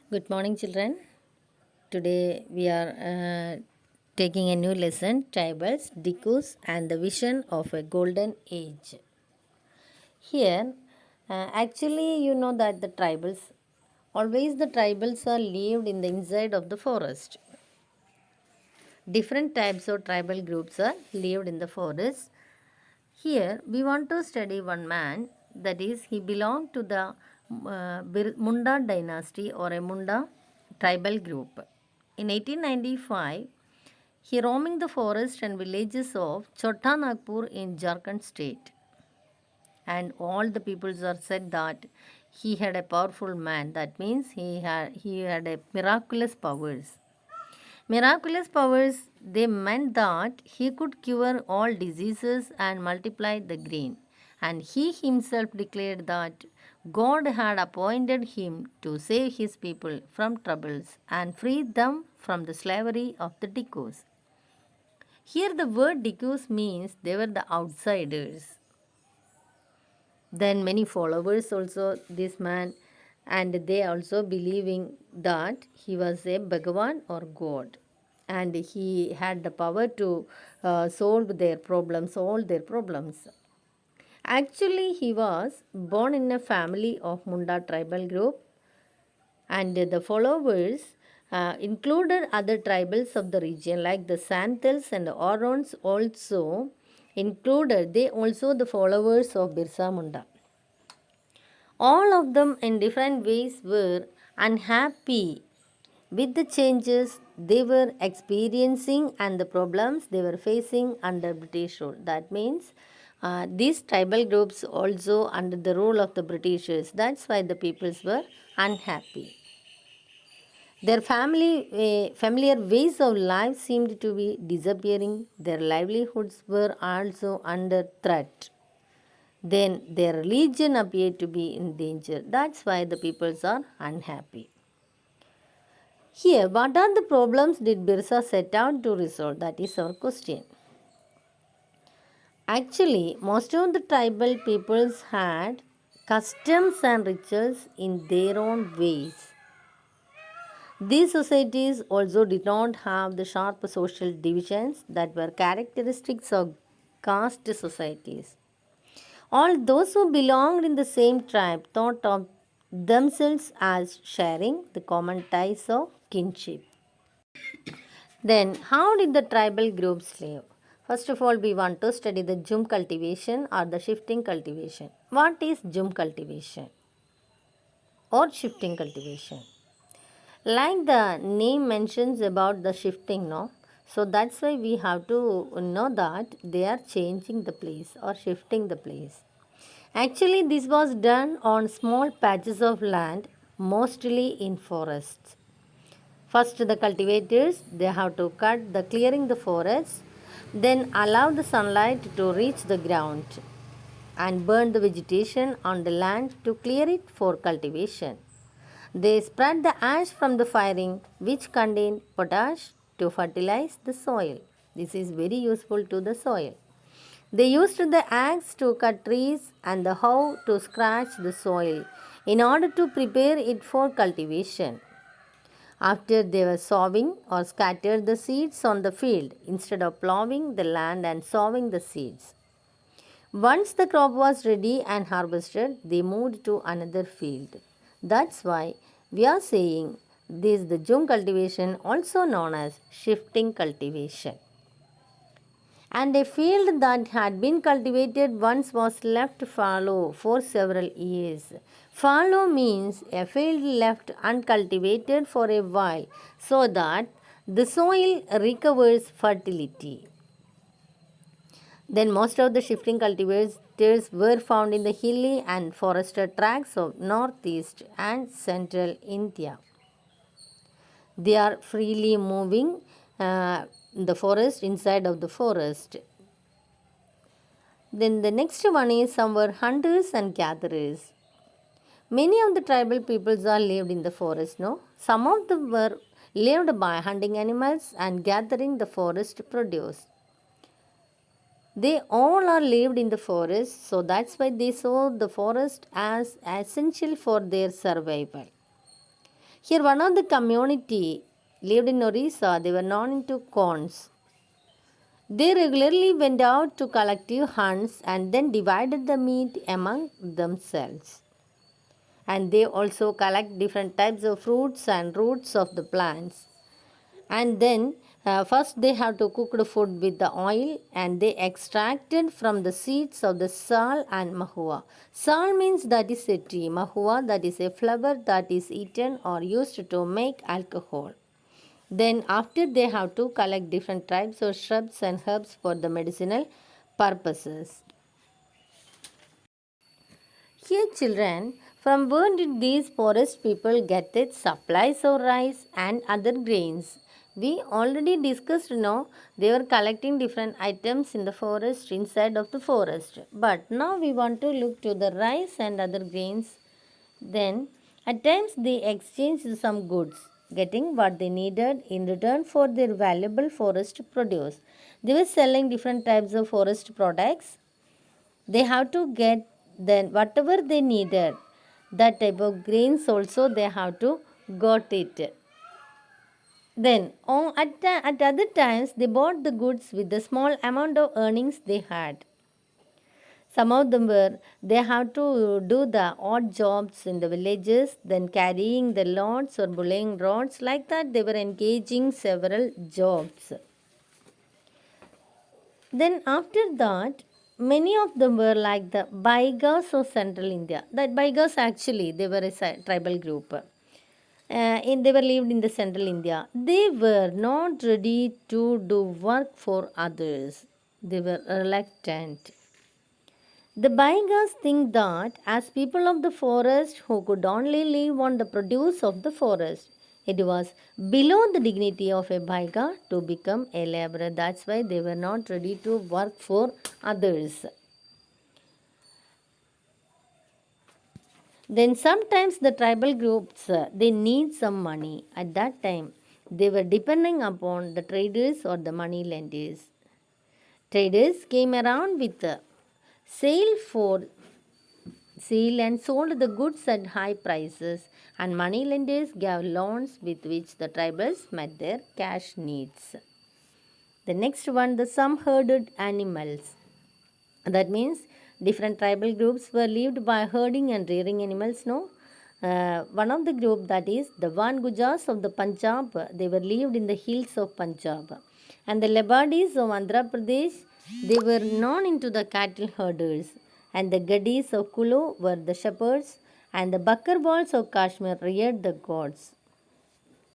Good morning, children. Today we are taking a new lesson, tribals, Dikus, and the vision of a golden age. Here, actually, you know that the tribals are lived in the inside of the forest. Different types of tribal groups are lived in the forest. Here, we want to study one man, that is, he belonged to the Munda dynasty or a Munda tribal group. In 1895, he roaming the forest and villages of Chota Nagpur in Jharkhand state. And all the peoples are said that he had a powerful man. That means he had a miraculous powers. Miraculous powers, they meant that he could cure all diseases and multiply the grain. And he himself declared that God had appointed him to save his people from troubles and free them from the slavery of the Dicus. Here, the word Dicus means they were the outsiders. Then many followers also this man, and they also believing that he was a Bhagavan or God, and he had the power to solve their problems, all their problems. Actually, he was born in a family of Munda tribal group, and the followers included other tribals of the region like the Santals and the Orons also included, they also the followers of Birsa Munda. All of them in different ways were unhappy with the changes they were experiencing and the problems they were facing under British rule. That means these tribal groups also under the rule of the Britishers. That's why the peoples were unhappy. Their familiar ways of life seemed to be disappearing. Their livelihoods were also under threat. Then their religion appeared to be in danger. That's why the peoples are unhappy. Here, what are the problems did Birsa set out to resolve? That is our question. Actually, most of the tribal peoples had customs and rituals in their own ways. These societies also did not have the sharp social divisions that were characteristics of caste societies. All those who belonged in the same tribe thought of themselves as sharing the common ties of kinship. Then, how did the tribal groups live? First of all, we want to study the jhum cultivation or the shifting cultivation. What is jhum cultivation or shifting cultivation? Like the name mentions about the shifting, no? So that's why we have to know that they are changing the place or shifting the place. Actually, this was done on small patches of land, mostly in forests. First, the cultivators they have to cut the clearing the forest, then allow the sunlight to reach the ground and burn the vegetation on the land to clear it for cultivation. They spread the ash from the firing, which contained potash, to fertilize the soil. This is very useful to the soil. They used the axe to cut trees and the hoe to scratch the soil in order to prepare it for cultivation. After they were sowing or scattered the seeds on the field instead of plowing the land and sowing the seeds. Once the crop was ready and harvested, they moved to another field. That's why we are saying this the jhum cultivation, also known as shifting cultivation. And a field that had been cultivated once was left fallow for several years. Fallow means a field left uncultivated for a while so that the soil recovers fertility. Then most of the shifting cultivators were found in the hilly and forested tracts of northeast and central India. They are freely moving the forest inside of the forest. Then the next one is some were hunters and gatherers. Many of the tribal peoples are lived in the forest, no? Some of them were lived by hunting animals and gathering the forest produce. They all are lived in the forest, so that's why they saw the forest as essential for their survival. Here, one of the community lived in Orissa. They were known into corns. They regularly went out to collective hunts and then divided the meat among themselves. And they also collect different types of fruits and roots of the plants. And then first they have to cook the food with the oil, and they extracted from the seeds of the sal and mahua. Sal means that is a tree, mahua that is a flower that is eaten or used to make alcohol. Then after they have to collect different types of shrubs and herbs for the medicinal purposes. Here children, from where did these forest people get their supplies of rice and other grains? We already discussed, they were collecting different items in the forest, inside of the forest. But now we want to look to the rice and other grains. Then at times they exchanged some goods, getting what they needed in return for their valuable forest produce. They were selling different types of forest products. They have to get then whatever they needed, that type of grains also they have to got it. Then at other times they bought the goods with the small amount of earnings they had. Some of them were they have to do the odd jobs in the villages, then carrying the loads or bullying rods, like that they were engaging several jobs. Then after that, many of them were like the Baigas of Central India. That Baigas actually, they were a tribal group. They were lived in the Central India. They were not ready to do work for others. They were reluctant. The Baigas think that as people of the forest who could only live on the produce of the forest, it was below the dignity of a Baiga to become a laborer. That's why they were not ready to work for others. Then sometimes the tribal groups they need some money. At that time, they were depending upon the traders or the money lenders. Traders came around with sale for sale and sold the goods at high prices, and money lenders gave loans with which the tribals met their cash needs. The next one, the some herded animals. That means different tribal groups were lived by herding and rearing animals. No, one of the group, that is the Van Gujas of the Punjab, they were lived in the hills of Punjab, and the Lebadis of Andhra Pradesh, they were known into the cattle herders, and the Gadis of Kulu were the shepherds, and the Bakkarwals of Kashmir reared the gods.